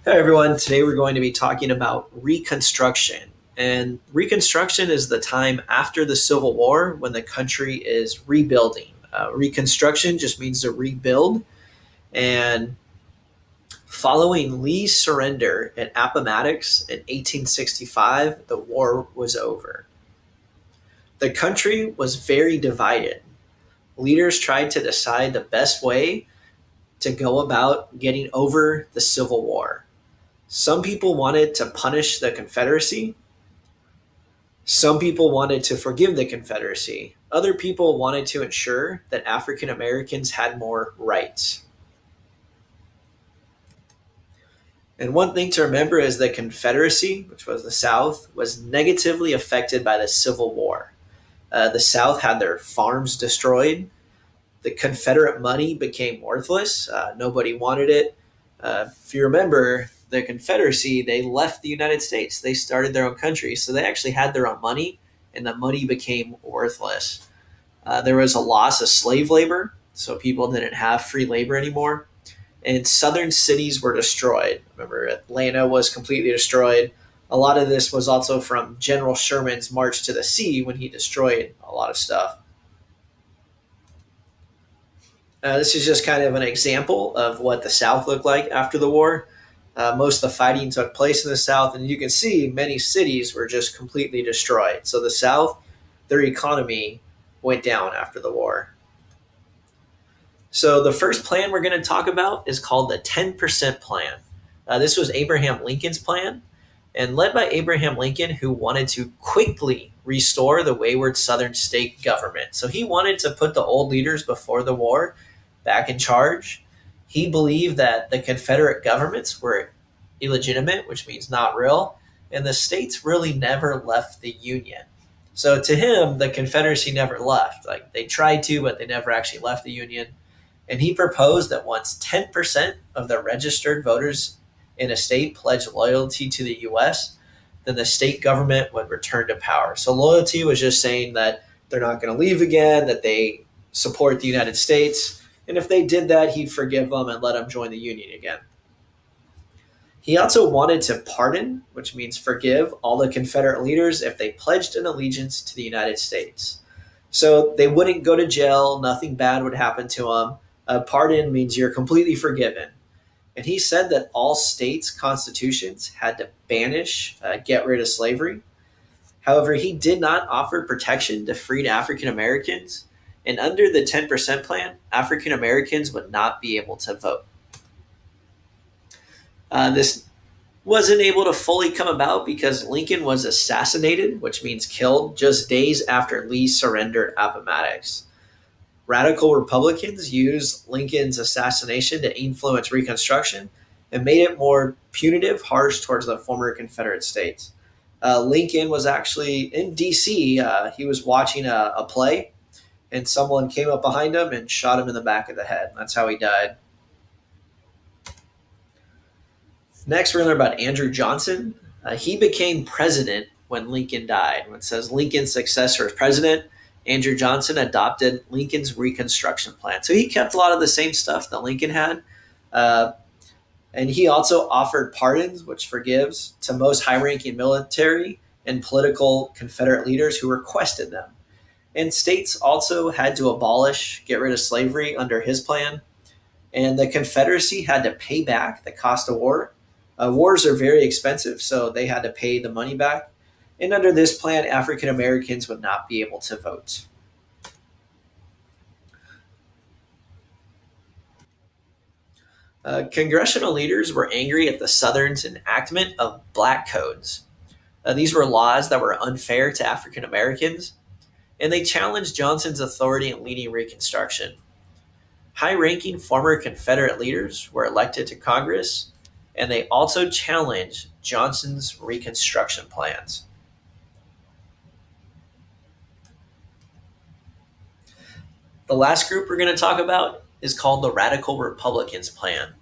Hi, everyone. Today we're going to be talking about Reconstruction. And Reconstruction is the time after the Civil War when the country is rebuilding. Reconstruction just means to rebuild. And following Lee's surrender at Appomattox in 1865, the war was over. The country was very divided. Leaders tried to decide the best way to go about getting over the Civil War. Some people wanted to punish the Confederacy. Some people wanted to forgive the Confederacy. Other people wanted to ensure that African Americans had more rights. And one thing to remember is the Confederacy, which was the South, was negatively affected by the Civil War. The South had their farms destroyed. The Confederate money became worthless. Nobody wanted it. If you remember, the Confederacy, they left the United States. They started their own country. So they actually had their own money, and the money became worthless. There was a loss of slave labor, so people didn't have free labor anymore. And southern cities were destroyed. Remember, Atlanta was completely destroyed. A lot of this was also from General Sherman's march to the sea when he destroyed a lot of stuff. This is just kind of an example of what the South looked like after the war. Most of the fighting took place in the South, and you can see many cities were just completely destroyed. So the South, their economy went down after the war. So the first plan we're going to talk about is called the 10% Plan. This was Abraham Lincoln's plan, and led by Abraham Lincoln, who wanted to quickly restore the wayward Southern state government. So he wanted to put the old leaders before the war back in charge. He believed that the Confederate governments were illegitimate, which means not real, and the states really never left the Union. So to him, the Confederacy never left. Like they tried to, but they never actually left the Union. And he proposed that once 10% of the registered voters in a state pledged loyalty to the U.S., then the state government would return to power. So loyalty was just saying that they're not going to leave again, that they support the United States. And if they did that, he'd forgive them and let them join the Union again. He also wanted to pardon, which means forgive, all the Confederate leaders if they pledged an allegiance to the United States. So they wouldn't go to jail, nothing bad would happen to them. A pardon means you're completely forgiven. And he said that all states' constitutions had to banish, get rid of slavery. However, he did not offer protection to freed African Americans. And under the 10% plan, African Americans would not be able to vote. This wasn't able to fully come about because Lincoln was assassinated, which means killed, just days after Lee surrendered Appomattox. Radical Republicans used Lincoln's assassination to influence Reconstruction and made it more punitive, harsh towards the former Confederate states. Lincoln was actually in D.C. He was watching a play, and someone came up behind him and shot him in the back of the head. That's how he died. Next, we're going to learn about Andrew Johnson. He became president when Lincoln died. When it says Lincoln's successor as president, Andrew Johnson adopted Lincoln's Reconstruction plan. So he kept a lot of the same stuff that Lincoln had. And he also offered pardons, which forgives, to most high ranking military and political Confederate leaders who requested them. And states also had to abolish, get rid of slavery under his plan. And the Confederacy had to pay back the cost of war. Wars are very expensive, so they had to pay the money back. And under this plan, African Americans would not be able to vote. Congressional leaders were angry at the Southern's enactment of black codes. These were laws that were unfair to African Americans, and they challenged Johnson's authority in leading Reconstruction. High ranking former Confederate leaders were elected to Congress, and they also challenged Johnson's Reconstruction plans. The last group we're going to talk about is called the Radical Republicans Plan.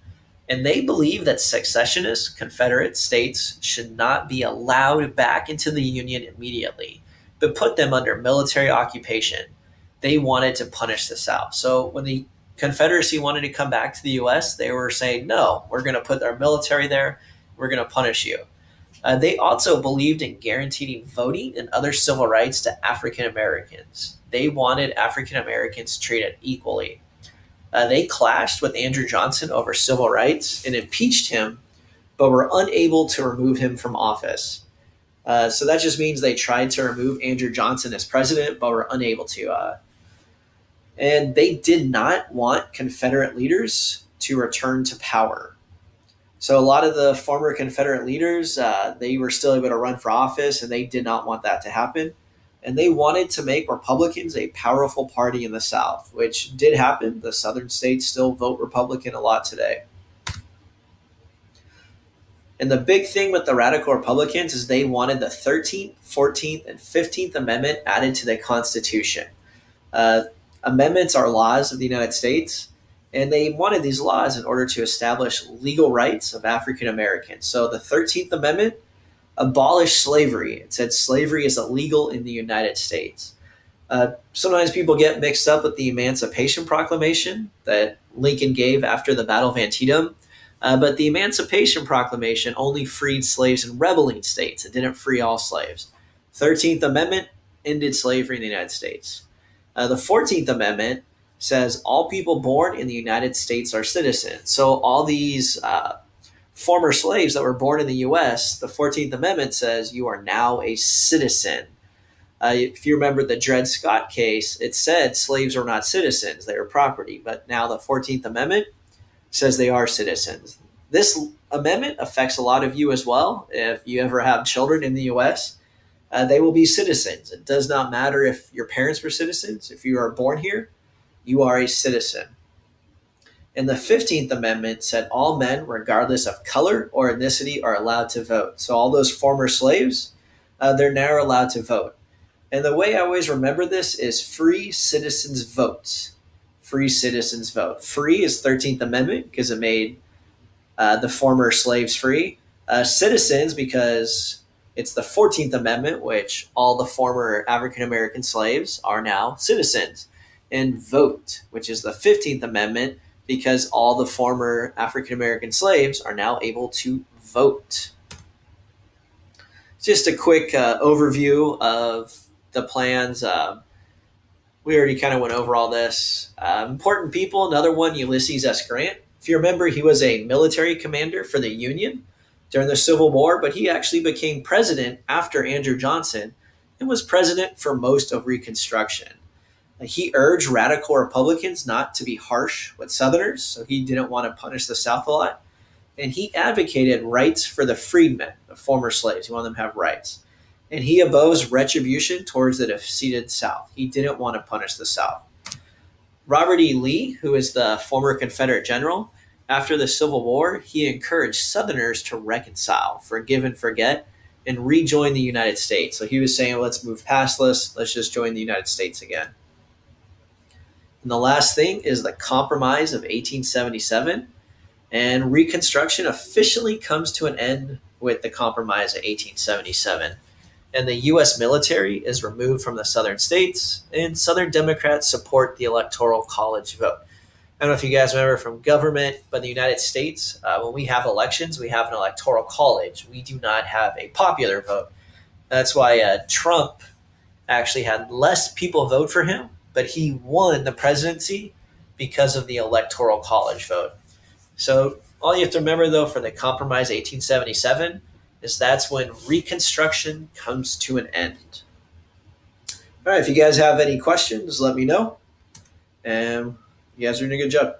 And they believe that secessionist Confederate states should not be allowed back into the Union immediately, but put them under military occupation. They wanted to punish the South. So when the Confederacy wanted to come back to the U.S., they were saying, no, we're going to put our military there, we're going to punish you. They also believed in guaranteeing voting and other civil rights to African Americans. They wanted African Americans treated equally. They clashed with Andrew Johnson over civil rights and impeached him, but were unable to remove him from office. So that just means they tried to remove Andrew Johnson as president, but were unable to. And they did not want Confederate leaders to return to power. So a lot of the former Confederate leaders, they were still able to run for office, and they did not want that to happen. And they wanted to make Republicans a powerful party in the South, which did happen. The Southern states still vote Republican a lot today. And the big thing with the radical Republicans is they wanted the 13th, 14th, and 15th Amendment added to the Constitution. Amendments are laws of the United States, and they wanted these laws in order to establish legal rights of African Americans. So the 13th Amendment abolished slavery. It said slavery is illegal in the United States. Sometimes people get mixed up with the Emancipation Proclamation that Lincoln gave after the Battle of Antietam. But the Emancipation Proclamation only freed slaves in rebelling states. It didn't free all slaves. 13th Amendment ended slavery in the United States. The 14th Amendment says all people born in the United States are citizens. So all these former slaves that were born in the U.S., the 14th Amendment says you are now a citizen. If you remember the Dred Scott case, it said slaves are not citizens, they are property. But now the 14th Amendment says they are citizens. This amendment affects a lot of you as well. If you ever have children in the U.S., they will be citizens. It does not matter if your parents were citizens. If you are born here, you are a citizen. And the 15th Amendment said all men, regardless of color or ethnicity, are allowed to vote. So all those former slaves, they're now allowed to vote. And the way I always remember this is free citizens vote. Free citizens vote. Free is 13th Amendment because it made the former slaves free. Citizens because it's the 14th Amendment, which all the former African American slaves are now citizens. And vote, which is the 15th Amendment, because all the former African American slaves are now able to vote. Just a quick overview of the plans. We already kind of went over all this. Important people, another one, Ulysses S. Grant. If you remember, he was a military commander for the Union during the Civil War, but he actually became president after Andrew Johnson and was president for most of Reconstruction. He urged radical Republicans not to be harsh with Southerners, so he didn't want to punish the South a lot. And he advocated rights for the freedmen, the former slaves. He wanted them to have rights. And he opposed retribution towards the defeated South. He didn't want to punish the South. Robert E. Lee, who is the former Confederate general, after the Civil War, he encouraged Southerners to reconcile, forgive and forget, and rejoin the United States. So he was saying, let's move past this. Let's just join the United States again. And the last thing is the Compromise of 1877. And Reconstruction officially comes to an end with the Compromise of 1877. And the U.S. military is removed from the Southern states, and Southern Democrats support the Electoral College vote. I don't know if you guys remember from government, but in the United States, when we have elections, we have an Electoral College. We do not have a popular vote. That's why Trump actually had less people vote for him, but he won the presidency because of the Electoral College vote. So all you have to remember, though, for the Compromise 1877 is that's when Reconstruction comes to an end. All right, if you guys have any questions, let me know. And you guys are doing a good job.